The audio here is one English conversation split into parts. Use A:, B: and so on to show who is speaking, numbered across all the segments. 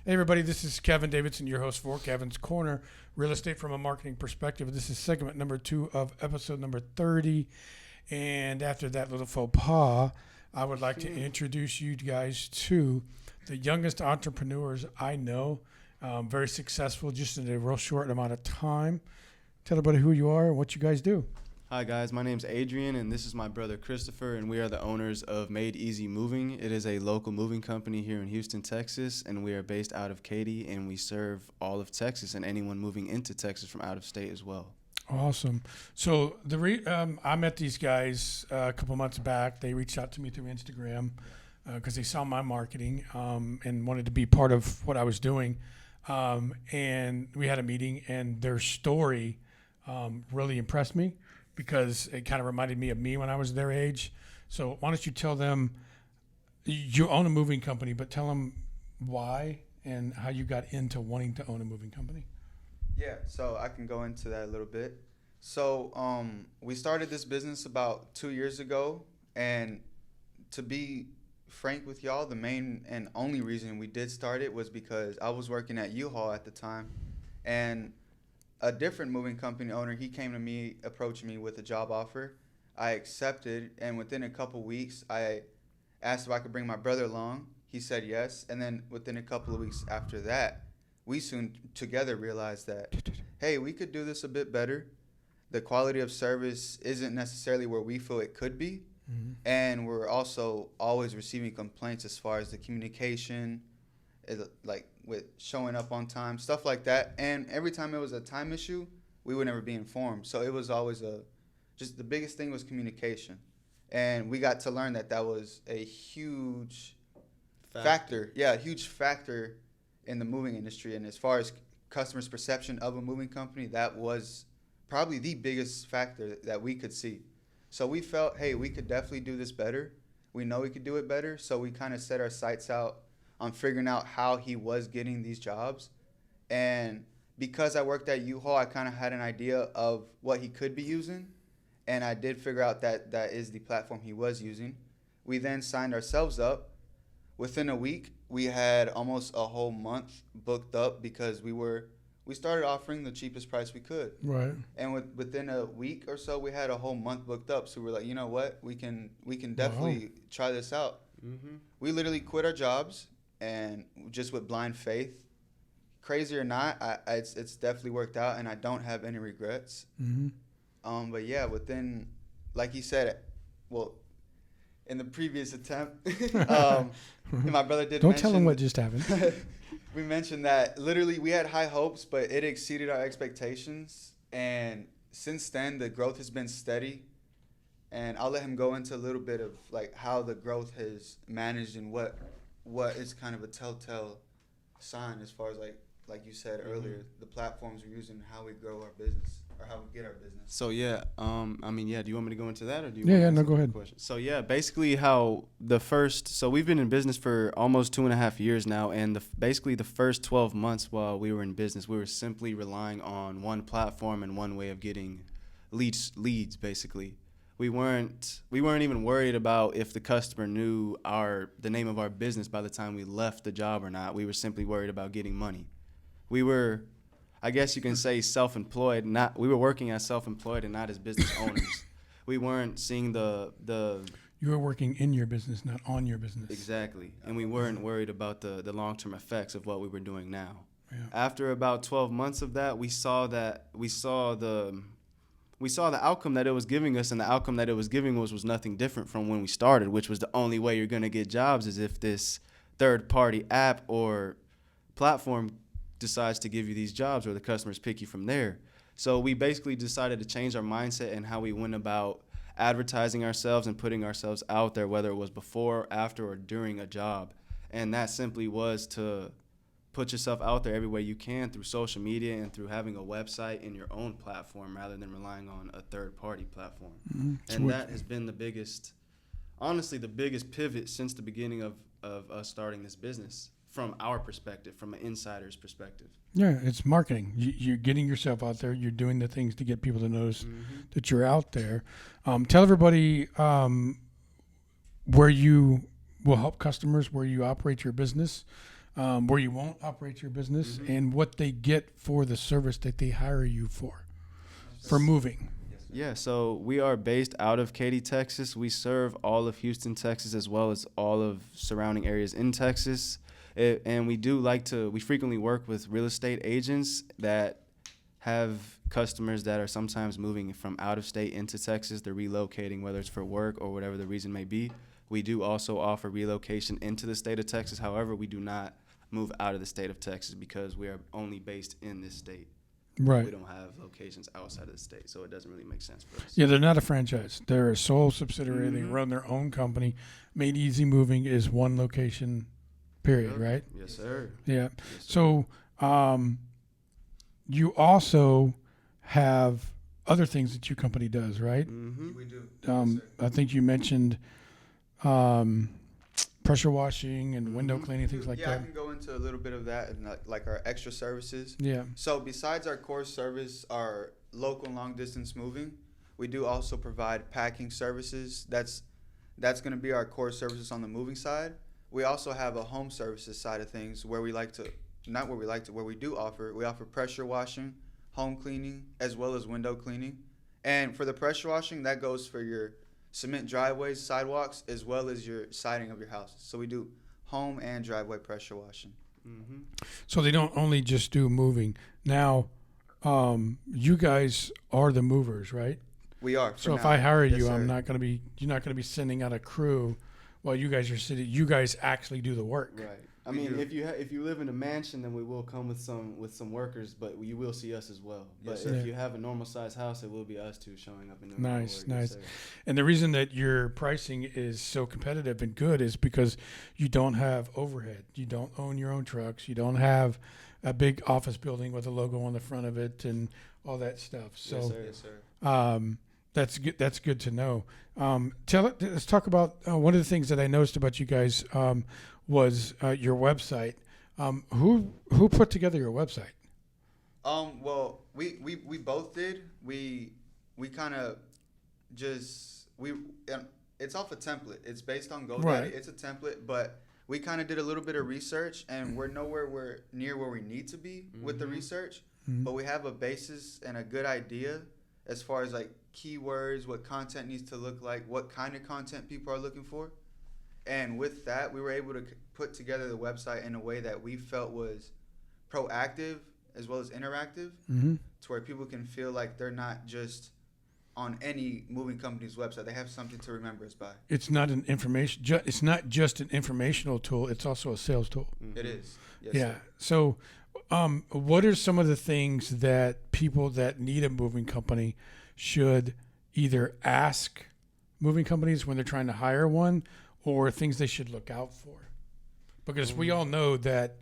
A: Hey everybody, this is Kevin Davidson, your host for Kevin's Corner, real estate from a marketing perspective. This is segment number 2 of episode number 30. And after that little faux pas, I would like to introduce you guys to the youngest entrepreneurs I know. Very successful just in a real short amount of time. Tell everybody who you are and what you guys do.
B: Hi guys, my name's Adrian and this is my brother Christopher, and we are the owners of Made Easy Moving. It is a local moving company here in Houston, Texas, and we are based out of Katy, and we serve all of Texas and anyone moving into Texas from out of state as well.
A: Awesome. So I met these guys a couple months back. They reached out to me through Instagram because they saw my marketing and wanted to be part of what I was doing. And we had a meeting, and their story really impressed me, because it kind of reminded me of me when I was their age. So why don't you tell them, you own a moving company, but tell them why and how you got into wanting to own a moving company.
C: Yeah, so I can go into that a little bit. So we started this business about 2 years ago, and to be frank with y'all, the main and only reason we did start it was because I was working at U-Haul at the time, and a different moving company owner, he came to me, approached me with a job offer. I accepted, and within a couple weeks, I asked if I could bring my brother along. He said yes, and then within a couple of weeks after that, we soon together realized that, hey, we could do this a bit better. The quality of service isn't necessarily where we feel it could be, and we're also always receiving complaints as far as the communication, like with showing up on time, stuff like that. And every time it was a time issue, we would never be informed. So it was always just the biggest thing was communication. And we got to learn that was a huge factor. Yeah, a huge factor in the moving industry. And as far as customers' perception of a moving company, that was probably the biggest factor that we could see. So we felt, hey, we could definitely do this better. We know we could do it better. So we kind of set our sights out on figuring out how he was getting these jobs. And because I worked at U-Haul, I kind of had an idea of what he could be using. And I did figure out that is the platform he was using. We then signed ourselves up. Within a week, we had almost a whole month booked up because we started offering the cheapest price we could.
A: Right. And
C: within a week or so, we had a whole month booked up. So we're like, you know what? We can definitely try this out. Mm-hmm. We literally quit our jobs, and just with blind faith, crazy or not, it's definitely worked out, and I don't have any regrets. Mm-hmm. But yeah, within, like he said, well, in the previous attempt, my brother did.
A: Don't tell him what just happened.
C: We mentioned that literally we had high hopes, but it exceeded our expectations. And since then, the growth has been steady. And I'll let him go into a little bit of like how the growth has managed and what is kind of a telltale sign as far as like you said earlier, the platforms we're using, how we grow our business or how we get our business.
B: So do you want me to go into that, or do you?
A: Go ahead.
B: So basically so we've been in business for almost 2.5 years now, and basically the first 12 months while we were in business, we were simply relying on one platform and one way of getting leads basically. We weren't even worried about if the customer knew the name of our business by the time we left the job or not. We were simply worried about getting money. We were, I guess you can say, self-employed. We were working as self-employed and not as business owners. We weren't seeing the.
A: You were working in your business, not on your business.
B: Exactly, and we weren't worried about the long-term effects of what we were doing now.
A: Yeah.
B: After about 12 months of that, we saw the outcome that it was giving us, and the outcome that it was giving us was nothing different from when we started, which was the only way you're going to get jobs is if this third-party app or platform decides to give you these jobs, or the customers pick you from there. So we basically decided to change our mindset and how we went about advertising ourselves and putting ourselves out there, whether it was before, after, or during a job. And that simply was to put yourself out there every way you can through social media and through having a website in your own platform rather than relying on a third-party platform. Mm-hmm. And that has been the biggest pivot since the beginning of us starting this business. From our perspective, from an insider's perspective.
A: Yeah, it's marketing. You're getting yourself out there. You're doing the things to get people to notice that you're out there. Tell everybody where you will help customers, where you operate your business, where you won't operate your business, and what they get for the service that they hire you for moving.
B: Yeah, so we are based out of Katy, Texas. We serve all of Houston, Texas, as well as all of surrounding areas in Texas. And we frequently work with real estate agents that have customers that are sometimes moving from out of state into Texas. They're relocating, whether it's for work or whatever the reason may be. We do also offer relocation into the state of Texas. However, we do not move out of the state of Texas because we are only based in this state.
A: Right.
B: We don't have locations outside of the state, so it doesn't really make sense for us.
A: Yeah, they're not a franchise. They're a sole subsidiary. They run their own company. Made Easy Moving is one location, period,
B: Yep.
A: right?
B: Yes, sir.
A: Yeah.
B: Yes, sir.
A: So you also have other things that your company does, right?
B: Mm-hmm.
C: We do. Yes, sir.
A: I think you mentioned pressure washing and window cleaning, things like
C: yeah,
A: that.
C: I can go into a little bit of that and like our extra services.
A: Yeah.
C: So besides our core service, our local and long distance moving, we do also provide packing services. That's going to be our core services on the moving side. We also have a home services side of things where we do offer pressure washing, home cleaning, as well as window cleaning. And for the pressure washing, that goes for your cement driveways, sidewalks, as well as your siding of your houses. So we do home and driveway pressure washing.
B: Mm-hmm.
A: So they don't only just do moving. Now, you guys are the movers, right?
C: We are.
A: So if I hire you,
C: Yes, sir.
A: you're not going to be sending out a crew while you guys are sitting. You guys actually do the work.
B: Right. I
C: We
B: mean,
C: do.
B: if you live in a mansion, then we will come with some workers, but you will see us as well. But
C: Yes,
B: if
A: sir.
B: you have a normal sized house, it will be us too showing up and doing
A: Nice,
B: the work.
A: nice.
B: Yes, sir.
A: And the reason that your pricing is so competitive and good is because you don't have overhead. You don't own your own trucks. You don't have a big office building with a logo on the front of it and all that stuff. So
B: Yes, sir.
C: Yes, sir.
A: that's good. That's good to know. Let's talk about one of the things that I noticed about you guys was your website. Who put together your website?
C: Well, we both did. We kind of it's off a template. It's based on GoDaddy.
A: Right.
C: It's a template, but we kind of did a little bit of research, and we're near where we need to be with the research.
A: Mhm.
C: But we have a basis and a good idea as far as like keywords, what content needs to look like, what kind of content people are looking for. And with that, we were able to put together the website in a way that we felt was proactive as well as interactive,
A: Mm-hmm.
C: to where people can feel like they're not just on any moving company's website. They have something to remember us by.
A: It's not an information. It's not just an informational tool. It's also a sales tool.
C: It is. Yes,
A: Yeah.
C: sir.
A: So, what are some of the things that people that need a moving company should either ask moving companies when they're trying to hire one, or things they should look out for? Because we all know that,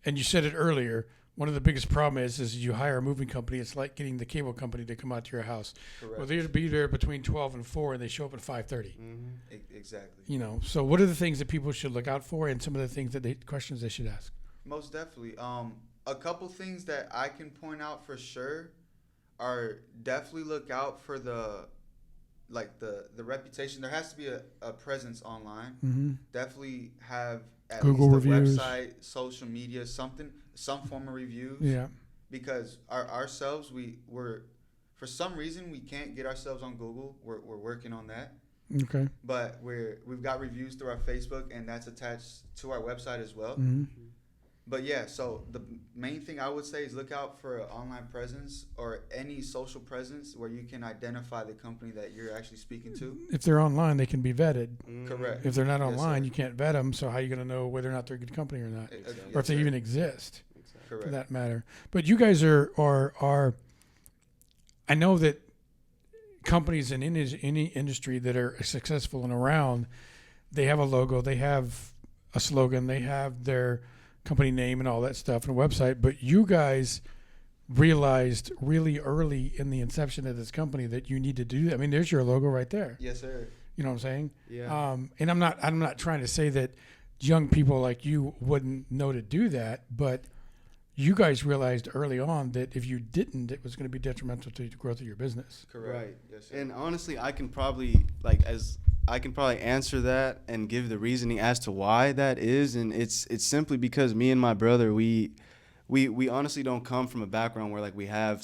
A: and you said it earlier, one of the biggest problems is you hire a moving company, it's like getting the cable company to come out to your house.
C: Correct.
A: Well, they'll be there between 12 and 4, and they show up at 5:30.
B: Mm-hmm.
C: Exactly.
A: You know, so what are the things that people should look out for, and some of the things questions they should ask?
C: Most definitely. A couple things that I can point out for sure are definitely look out for the reputation. There has to be a presence online.
A: Mm-hmm.
C: Definitely have at
A: Google
C: least a
A: reviews.
C: website, social media, some form of reviews.
A: Yeah.
C: Because ourselves, we're for some reason we can't get ourselves on Google. We're working on that.
A: Okay.
C: But we've got reviews through our Facebook, and that's attached to our website as well.
A: Mm-hmm.
C: But yeah, so the main thing I would say is look out for an online presence or any social presence where you can identify the company that you're actually speaking to.
A: If they're online, they can be vetted.
C: Correct.
A: If they're not
C: Yes,
A: online,
C: sir.
A: you can't vet them. So how are you going to know whether or not they're a good company or not,
C: Yes,
A: or if they
C: sir.
A: even exist,
C: Correct.
A: for that matter? But you guys are. I know that companies in any industry that are successful and around, they have a logo, they have a slogan, they have their company name and all that stuff and a website. But you guys realized really early in the inception of this company that you need to do that. I mean, there's your logo right there.
C: Yes, sir.
A: You know what I'm saying?
B: Yeah.
A: And I'm not trying to say that young people like you wouldn't know to do that, but you guys realized early on that if you didn't, it was going to be detrimental to the growth of your business.
C: Correct.
B: Right.
C: Yes, sir.
B: And honestly, I can probably, like, as I can probably answer that and give the reasoning as to why that is, and it's simply because me and my brother, we honestly don't come from a background where like we have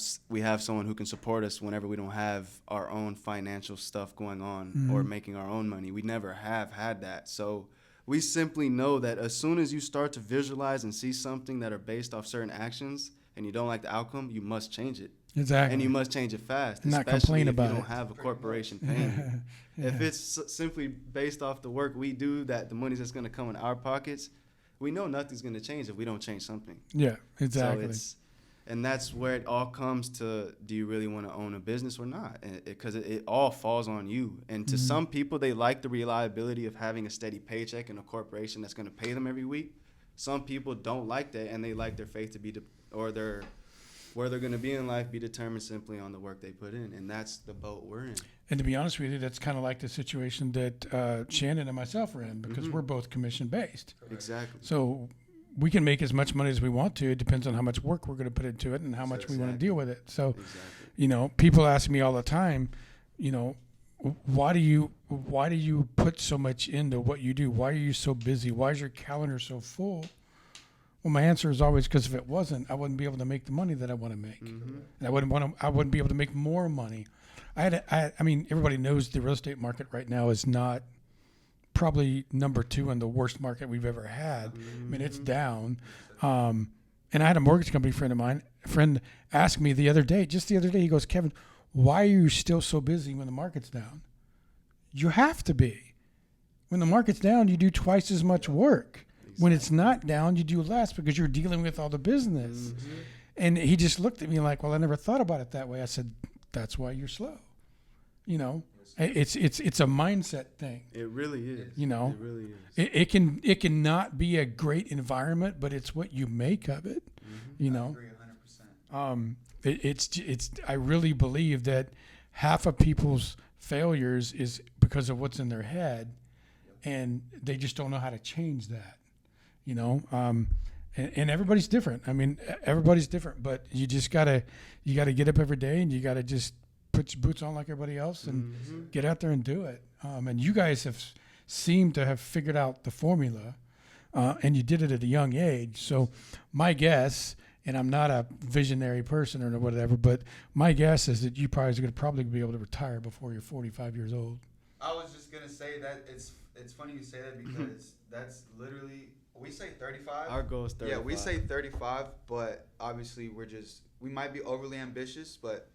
B: someone who can support us whenever we don't have our own financial stuff going on or making our own money. We never have had that. So we simply know that as soon as you start to visualize and see something that are based off certain actions and you don't like the outcome, you must change it.
A: Exactly.
B: And you must change it fast,
A: Not
B: especially
A: complain
B: if
A: about
B: you don't
A: it.
B: have a corporation paying you. If it's simply based off the work we do, that the money's that's going to come in our pockets, we know nothing's going to change if we don't change something.
A: Yeah, exactly.
B: And that's where it all comes to, do you really want to own a business or not? Because it all falls on you. And to some people, they like the reliability of having a steady paycheck and a corporation that's going to pay them every week. Some people don't like that, and they like their faith to be, where they're going to be in life be determined simply on the work they put in. And that's the boat we're in.
A: And to be honest with you, that's kind of like the situation that Shannon and myself are in, because we're both commission-based.
B: Exactly.
A: So we can make as much money as we want to. It depends on how much work we're going to put into it and how much we want to deal with it. So, people ask me all the time, why do you put so much into what you do? Why are you so busy? Why is your calendar so full? Well, my answer is always, because if it wasn't, I wouldn't be able to make the money that I want to make, and I wouldn't be able to make more money. I mean, everybody knows the real estate market right now is not probably number 2 in the worst market we've ever had. I mean, it's down. And I had a mortgage company friend ask me the other day, he goes, Kevin, why are you still so busy when the market's down? You have to be. When the market's down, you do twice as much work. Exactly. When it's not down, you do less because you're dealing with all the business. And he just looked at me like, well, I never thought about it that way. I said, that's why you're slow. It's a mindset thing.
B: It really is.
A: It
B: really is.
A: It can not be a great environment, but it's what you make of it.
C: I agree 100%.
A: I really believe that half of people's failures is because of what's in their head, and they just don't know how to change that. And everybody's different. I mean, everybody's different, but you gotta get up every day, and you gotta just put your boots on like everybody else and get out there and do it. And you guys have seemed to have figured out the formula, and you did it at a young age. So my guess, and I'm not a visionary person or whatever, but my guess is that you probably are going to probably be able to retire before you're 45 years old.
C: I was just going to say that it's funny you say that, because that's literally, we say 35.
B: Our goal is 35.
C: Yeah, we say 35, but obviously we might be overly ambitious, but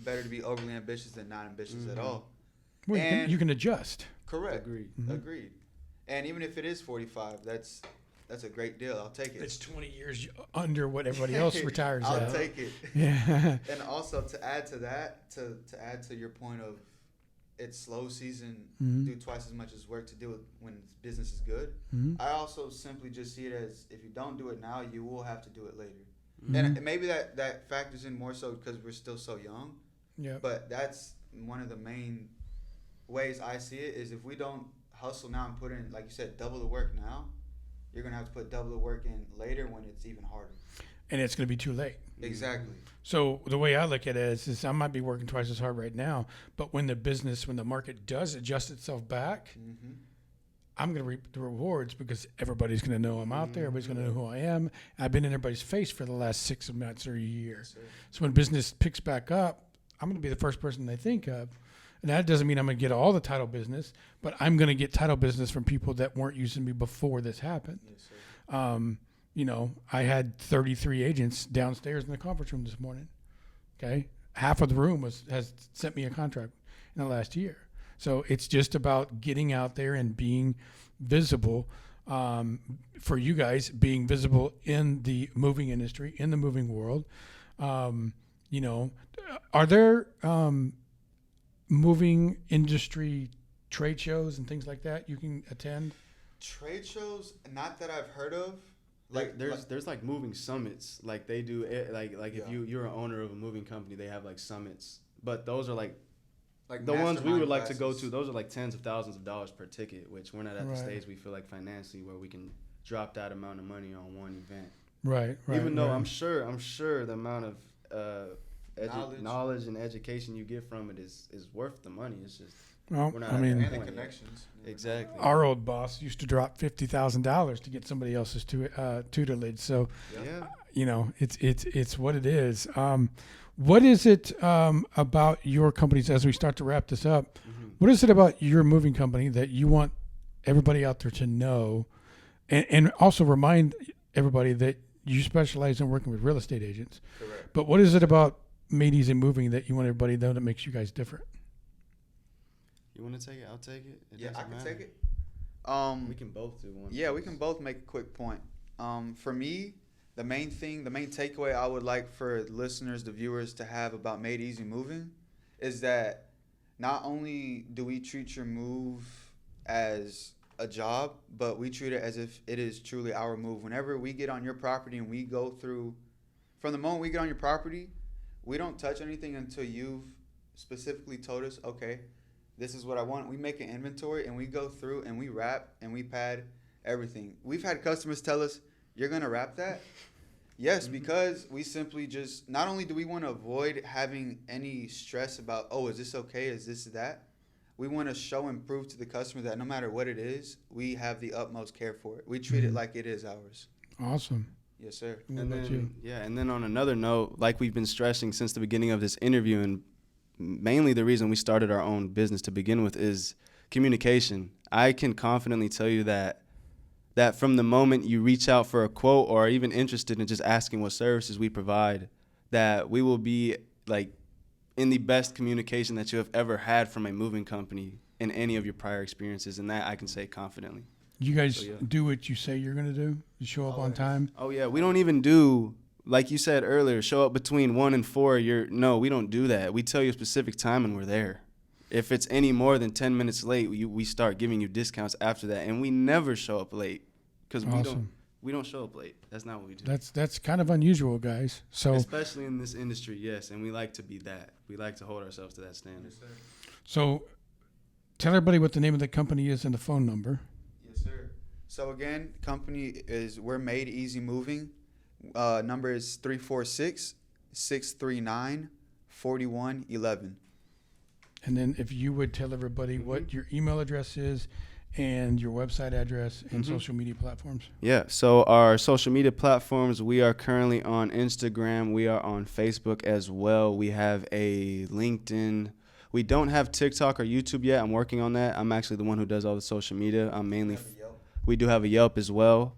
C: better to be overly ambitious than not ambitious at all.
A: Well, you can adjust.
C: Correct.
B: Agreed.
C: Agreed. And even if it is 45, that's a great deal. I'll take it.
A: It's 20 years under what everybody else retires at.
C: I'll take it.
A: Yeah.
C: And also to add to that, to add to your point of it's slow season, do twice as much as work to do it when business is good. I also simply just see it as, if you don't do it now, you will have to do it later. And maybe that factors in more so because we're still so young.
A: Yeah.
C: But that's one of the main ways I see it, is if we don't hustle now and put in, like you said, double the work now, you're going to have to put double the work in later when it's even harder.
A: And it's going to be too late.
C: Exactly.
A: So the way I look at it is I might be working twice as hard right now, but when the market does adjust itself back, I'm going to reap the rewards, because everybody's going to know I'm out there. Everybody's going to know who I am. I've been in everybody's face for the last 6 months or a year.
C: Yes,
A: so when business picks back up, I'm going to be the first person they think of. And that doesn't mean I'm going to get all the title business, but I'm going to get title business from people that weren't using me before this happened.
C: Yes,
A: I had 33 agents downstairs in the conference room this morning. Okay. Half of the room has sent me a contract in the last year. So it's just about getting out there and being visible, for you guys, being visible in the moving industry, in the moving world. Are there moving industry trade shows and things like that you can attend?
C: Trade shows, not that I've heard of.
B: There's like moving summits, like they do if you're an owner of a moving company, they have like summits, but those are like the ones we would like to go to. Those are like tens of thousands of dollars per ticket, which we're not at the stage we feel like financially where we can drop that amount of money on one event.
A: Right.
B: Even though I'm sure the amount of knowledge and education you get from it is worth the money. It's just
A: Well,
B: We're not
A: I
B: at
A: mean,
B: that
C: And the
B: point yet.
C: connections.
B: Exactly.
A: our old boss used to drop $50,000 to get somebody else's tutelage. So,
B: Yeah.
A: you know, it's what it is. What is it about your companies, as we start to wrap this up?
B: Mm-hmm.
A: What is it about your moving company that you want everybody out there to know, and also remind everybody that you specialize in working with real estate agents?
C: Correct.
A: But what is it about Made Easy Moving that you want everybody to know that makes you guys different?
B: You want to take it? I'll take it.
C: Yeah, I can
B: matter.
C: take it.
B: We can both do one.
C: Yeah, we can both make a quick point. For me, the main takeaway I would like for listeners, the viewers, to have about Made Easy Moving is that not only do we treat your move as a job, but we treat it as if it is truly our move. Whenever we get on your property and we go through, from the moment we get on your property, we don't touch anything until you've specifically told us, okay, this is what I want. We make an inventory and we go through and we wrap and we pad everything. We've had customers tell us, you're going to wrap that? Yes, because we simply just, not only do we want to avoid having any stress about, oh, is this okay? Is this that? We want to show and prove to the customer that no matter what it is, we have the utmost care for it. We treat it like it is ours.
A: Awesome.
C: Yes, sir.
A: What
B: And
A: about
B: then,
A: you?
B: yeah, and then on another note, like we've been stressing since the beginning of this interview, and mainly the reason we started our own business to begin with is communication. I can confidently tell you that from the moment you reach out for a quote or are even interested in just asking what services we provide, that we will be like in the best communication that you have ever had from a moving company in any of your prior experiences, and that I can say confidently.
A: You guys
B: So, yeah.
A: do what you say you're going to do? You show up on time?
B: Oh yeah, we don't even do, like you said earlier, show up between 1 and 4. No, we don't do that. We tell you a specific time and we're there. If it's any more than 10 minutes late, we start giving you discounts after that, and we never show up late because
A: Awesome.
B: we don't show up late. That's not what we do.
A: That's kind of unusual, guys. So
B: Especially in this industry, yes, and we like to be that. We like to hold ourselves to that standard.
A: so tell everybody what the name of the company is and the phone number.
C: Yes, sir. So again, we're Made Easy Moving. Number is 346-639-4111.
A: And then if you would tell everybody what your email address is and your website address and social media platforms.
B: Yeah, so our social media platforms, we are currently on Instagram. We are on Facebook as well. We have a LinkedIn. We don't have TikTok or YouTube yet. I'm working on that. I'm actually the one who does all the social media. We do have a Yelp as well.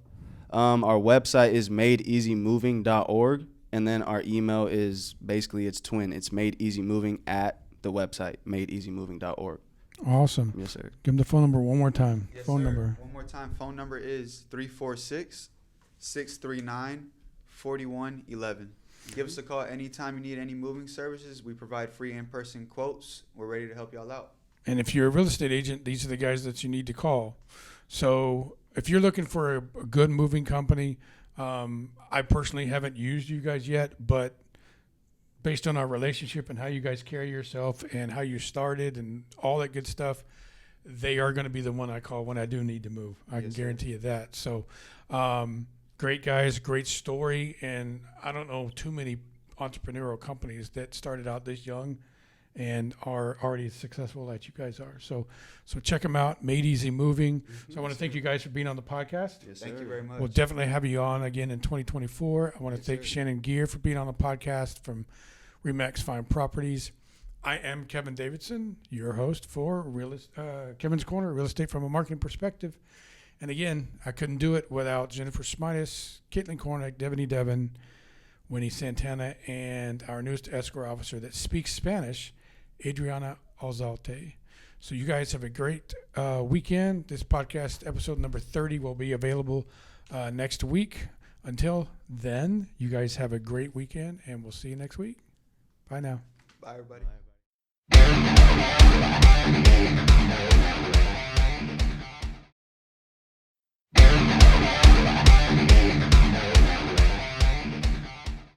B: Our website is madeeasymoving.org, and then our email is basically it's twin. It's madeeasymoving at the website, madeeasymoving.org.
A: Awesome.
B: Yes, sir.
A: Give them the phone number one more time.
C: Yes,
A: Phone
C: sir.
A: number.
C: One more time. Phone number is 346-639-4111. Give us a call anytime you need any moving services. We provide free in-person quotes. We're ready to help y'all out.
A: And if you're a real estate agent, these are the guys that you need to call. So if you're looking for a good moving company, I personally haven't used you guys yet, but based on our relationship and how you guys carry yourself and how you started and all that good stuff, they are going to be the one I call when I do need to move. I can guarantee you that. So great guys, great story. And I don't know too many entrepreneurial companies that started out this young and are already as successful as you guys are. So check them out, Made Easy Moving. So I want to thank you guys for being on the podcast.
B: Yes,
C: Thank
B: sir.
C: you very much.
A: We'll definitely have you on again in 2024. I want to thank
C: sir.
A: Shannon Gear for being on the podcast from Remax Fine Properties. I am Kevin Davidson, your host for Kevin's Corner, Real Estate from a Marketing Perspective. And again, I couldn't do it without Jennifer Smitis, Caitlin Cornick, Devaney Devon, Winnie Santana, and our newest escrow officer that speaks Spanish, Adriana Alzate. So you guys have a great weekend. This podcast, episode number 30, will be available next week. Until then, you guys have a great weekend, and we'll see you next week. Bye now.
C: Bye, everybody.